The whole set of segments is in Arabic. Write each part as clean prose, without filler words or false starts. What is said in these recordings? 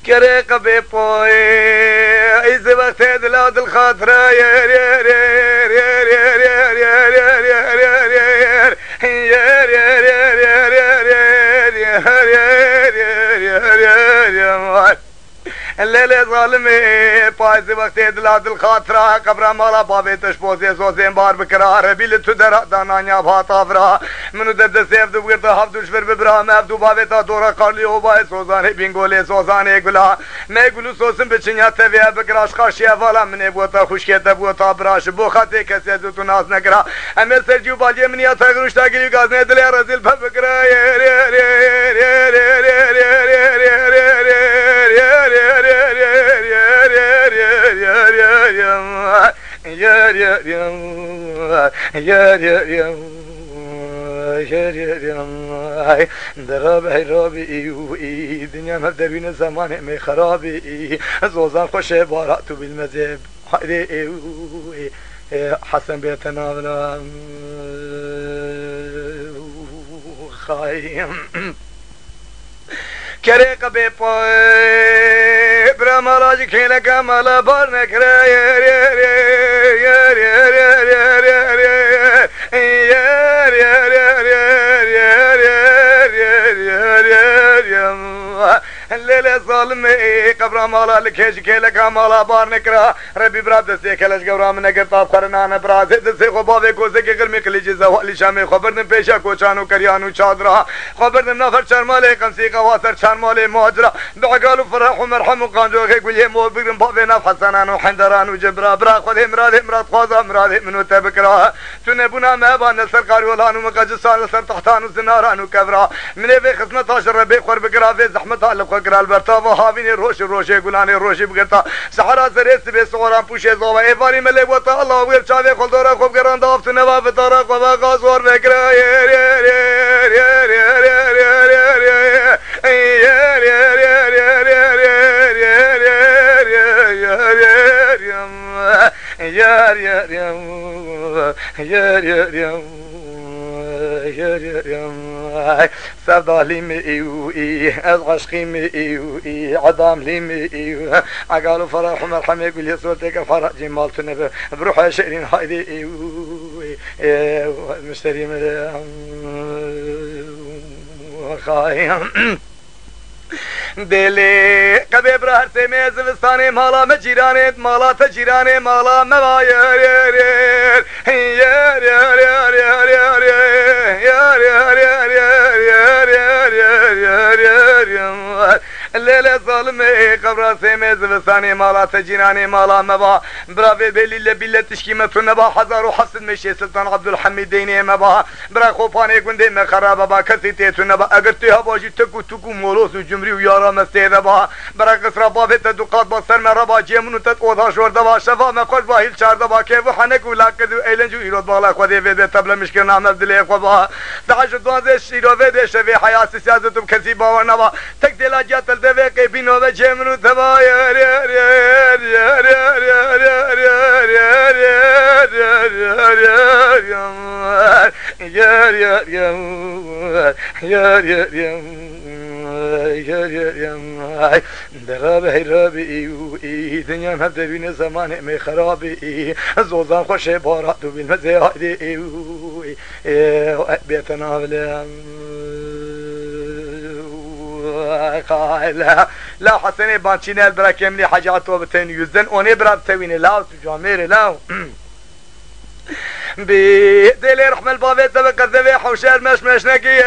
كريق بيبوي إيز وقت دلاد الخاطرة الليلة ظالمي بايز وقت دلاد الخاطرة قبرا مالا بابي تشبوزي زوزين بار بكرار بيل تدرا دانانيا باتافرا منو دد سيف دو بغيرتا هفدو شفر ببرا مفدو بابي تا دورا قارلي وباي سوزاني بينغولي سوزاني قلا ما يقولو سوسن بچنيا تبيا بكراش خاشيا فالا من بوتا خشكيتا بوتا براش بو خاتي كسيزو تو ناس نكرا امير سرجيو بالي منيا تغروش تاقلي غازني دلي رزيل ببكرا درابي رابي دنيا مبدبين زمان مي خرابي زوزان خوش باراتو بالمذهب حسن بيتنا ولا خايم كريق بيبوي برامالاج كيلا كمالا بارنك الليلة ظالمي قبرا مالا لكيش كيلا كمالا بارنكرا ربي براد دسي كلاش قبرا من نقر طاب قرنانا برازي دسي خبابي كوزي كي غرمي قليجي زوالي شامي خبرن بيشا كوچانو كريانو چادرا خبرن نفر چرمالي قمسي قواسر چرمالي مهاجرا بعقالو فرح ومرحم وقانجو كي قولي مو بقرن بابي نف حسنان وحندران وجبرا برا خذ امراد خوازا امراد منو تبكرا تنبونا مهبان نسر قاريولانو مقاجسان نسر تحتانو زنارانو كبرا مني في خصمت عشر ربي خور بقرا في زحمتها لبقرا البرتا وهابيني روشي قولاني روشي بقرتا سحرا زريس بي صوران بوشي زوبا ايفاري ملي وطا الله وير چاوي خلدورا خوب قران دافت نوا فتارا خوبا غازور بكرا سردالي مئي از عشقي مئي عدام لي مئي عقالو فرح ومرحمة يقول لي صوتك فرح جمال تنبه بروح شعرين هايدي مشتري خايم دلی کبه برهر سمیز وستانی مالا مجیرانه مالا تجیرانه مالا موایر الليلة ظالمي قبرا سيميز وثاني مالا تجيناني مالا مبا برافي بليلة بلة تشكيمة نبا حزار وحسن مشي سلطان عبد الحميد ديني مبا برا خوفاني قندي مخرابا با كسي تيتو نبا اگرتها باجي تكو مولوس وجمري ويارا مستيذا با برا قصرا بابي تدوقات بصر مرابا جيمونو تتقوضا شور دبا شفا مقوش باهيل شار دبا كيف وحنك ولاكدو ايلنجو ايرود بالا خودي فيدي تبلا مشكل نعمل دلي خوبا دعش دوانزي شيرو فيدي شفي حياسي سيازتو بكسي باور نبا تك دلا جات الدفاقي بينو بجيمونو تبا درابي رابي دنيا مبدبين زمان مي خرابي زوزان خوش باراتو بالمزايد بيتنا بلا لا حسني بانشيني البرا كملي حاجاتو بتين يزن اوني برا بتويني لا تجاميري لا بدلي رحم البابي تبقى الذبيح حوشار مش نقي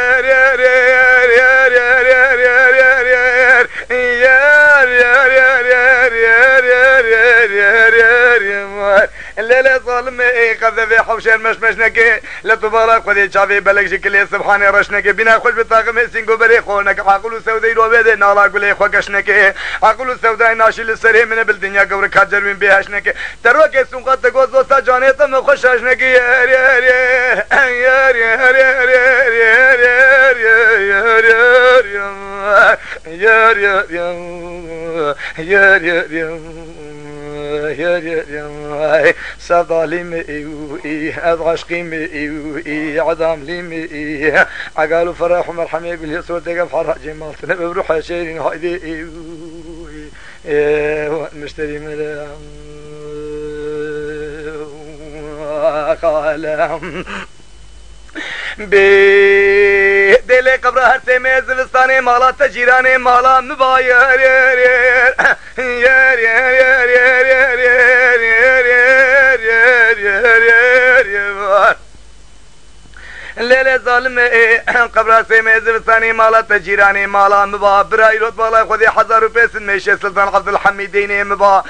الليلة ظالمي قذبي حوشين مش نقي لا تبارك ودي شافي بلق شكلي سبحاني رشنقي بنا خوش بطاقم سينقو بريخونك عقلو سوداي رو بيدي نالا قولي خوكشنقي عقلو سوداي ناشي للسري من بالدنيا قورك هجروين بيهاشنقي تروكي سنقات تقوز وستا جانيتا من خوش هاشنقي سردالي مئي از عشقي مئي عدام لي مئي عقالو فرح ومرحمة يقول لي صورتك بفرح جمال تنبه بروح شيرين هايدي المشتري ملا قال بدل قبر هر سمه زلستانه مالا تجیرانه مالا مبایر لیل ظالم قبر سمه زلستانه مالا تجیرانه مالا مبا برای رود بالا خودی 1000 روپیه سنمیشه سلطان عبدالحمیدین مبا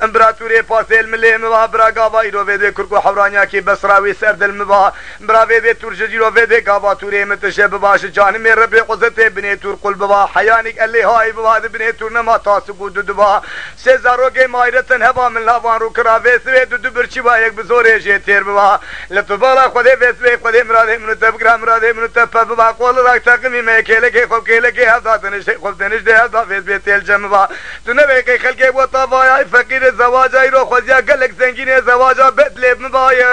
امبراطوری فارسیل ملی مبا برا گاوایی رو ویده کرکو حورانیا کی بسراوی سردل مبا برا ویده تورجی رو ویده گاواتوری متشه بباش جانم ربی قزته بنی تور قل ببا حیانک الی های ببا بنی تور نما تاسقو دبا سزارو که مایرتن هبا من لاوان رو کرا ویسوی دو برچی با یک بزوری جتیر ببا لطفالا خودی ویسوی خودی مراده منو تبگرا مراده منو تپا ببا قول راک تقمی میکله که خوب کله که هزا تنش خوب تنش ده هزا ویسوی تیل جمبا تو نبی که خلقه و طوای فقیر زواجای رو خوزیا گلک زنگین زواجا بدلب مبایر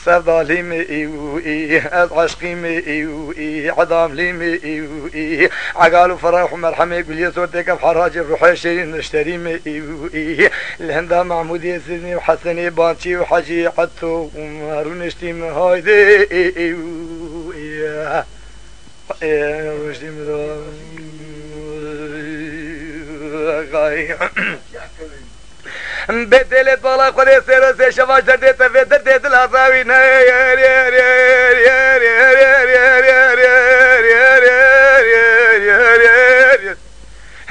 سردالي مئوي از عشقي مئوي عظام لي مئوي عقالو فرح ومرحمة يقول يسودك بحراج الروح شيرين نشتري مئوي الهندا محمود يسدني وحسني بانشي وحجي عدتو ومارون اشتي من هايدي اشتي من بدلت بالا خودی سر و شواش درده تفید درده دل هزاوی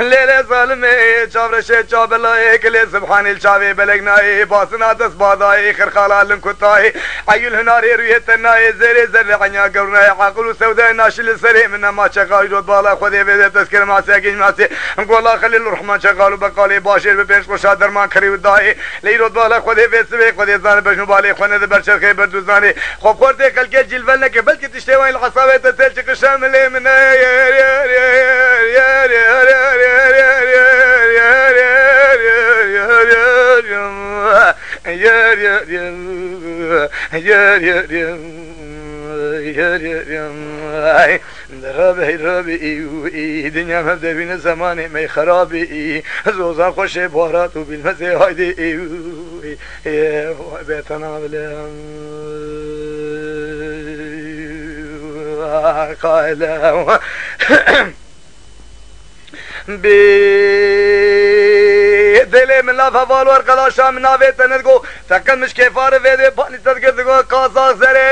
لیل ظالم چاورش چابلای کلی سبحان الچاوی بلگنای باسنا دست بادای خرخالا لنکتای عیل هناری روی تنای زیر زر عنیا گورنای عقل و سودای ناشل سری من ما چقای رود بالا خودی بده تذکر ماسی اگین ماسی انگولا خلیل الرحمن چقالو بقالی باشیر بپیش خوشا درمان کری و دای لی رود بالا خودی بسوی خودی زان بشنو بالی خونه ده برچرخی بردوزانی خوب خورده کلگه جلول نکه بلکه تشتوان الحصابه تسل چک شامل من رابي دنيا مبدأ بين زماني ما خرابي زوزان خوش بارات وبالمزي هايدي بيتنا بلا قال دل من لا فوال ورقلا شام ناوي تنگو تکن مش کفار ویده پانی تدگو قازاق زره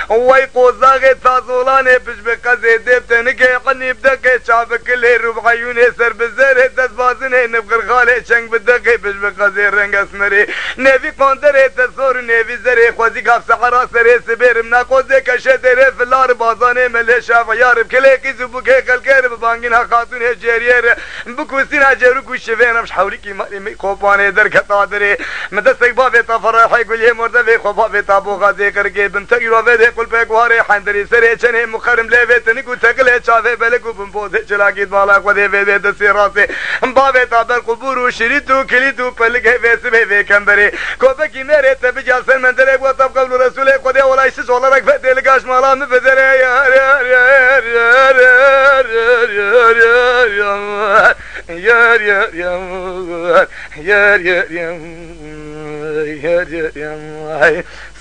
وای قوزاق تازولانه پش بقزه دبتن که قنی بدقه چابک لی ربعیونه سر بزره دست بازنه نفقر خاله چنگ بدقه پش بقزه رنگ اسمره نوی قندره تصور نوی زره خوزی کاف سحرا سره سبیرم نقوزه کشه دره فلار بازانه مله شاف یارب کلیکی زبو که قلقر ببانگین ها خاتون جریر بکوسین ها جرو کشوینمش حولی کی مالی می خوبانه در کتا دره مدستک بابی تا فرحی گلی مرده وی خوبابی تا بوغا ذکر که بنتگی رو ویده قل پیگواره حندری سره چنه مخرم لیویت نگو تقله چاوه بلگو بمبوزه چلاکید بالا خوده ویده دسی راسه بابی تا بر قبورو شریتو کلیتو پلگه ویسبه وی کمبره کوبکی میره تبجال سن من درک و طب قبل رسول خدا ولایسش olarak فدلگاش مالا مبذره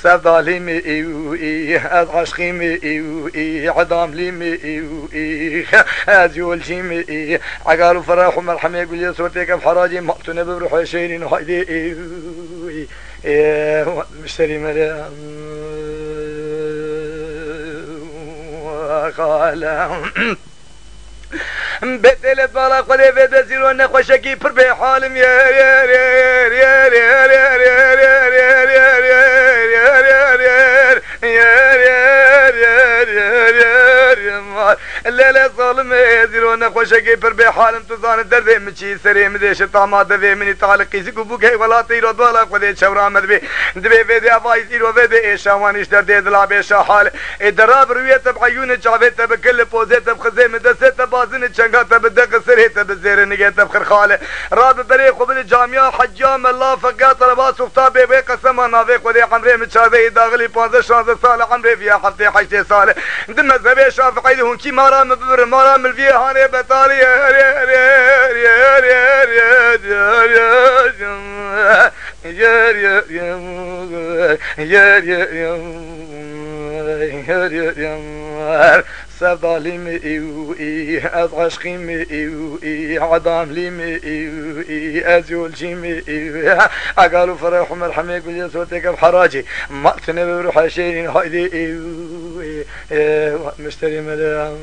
سردالي مئوي از عشقي مئوي عظام لي مئوي از يولشي مئوي عقالو فرح ومرحمة يقول يا صورتك بحراجي مقتونة بروح شيرين وهايدي مشتري ملا قال بدلت بالا خودي بده زيرو نخوشكي پر به حالم الليلة ظالم زيرو نخوشكي پر بحالم تزان درد مچي سري مدش طاما دبي مني تعلقي زكو بوكي ولا طيرو دولا خدي شورا مدبي دبي فيدي افاي زيرو فيدي ايشاوانيش درد دلا بيشا حال الدراب رويته بعيون جعبته بكل بوزته بخزي مدسته بازن چنگاته بدق سرهته بزير نگته بخرخاله راب بري قبل الجامعه حجام الله فقات رباس وفتابي بقسم نافي خدي عمري متشاذي داغلي 15 سال عمري فيها حفتي حشتي سال دم زبي شافعي لهم كي مرام ببر مرام الفيه هاني بطاري سفالي مئوئي از عشقي مئوئي عدام لي مئوئي ازيولجي مئوئي اقالوا فرح مرحمي يقول يا صوتك بحراجي ما تنبي بروح شيرين هايدي ايوئي مشتري ملام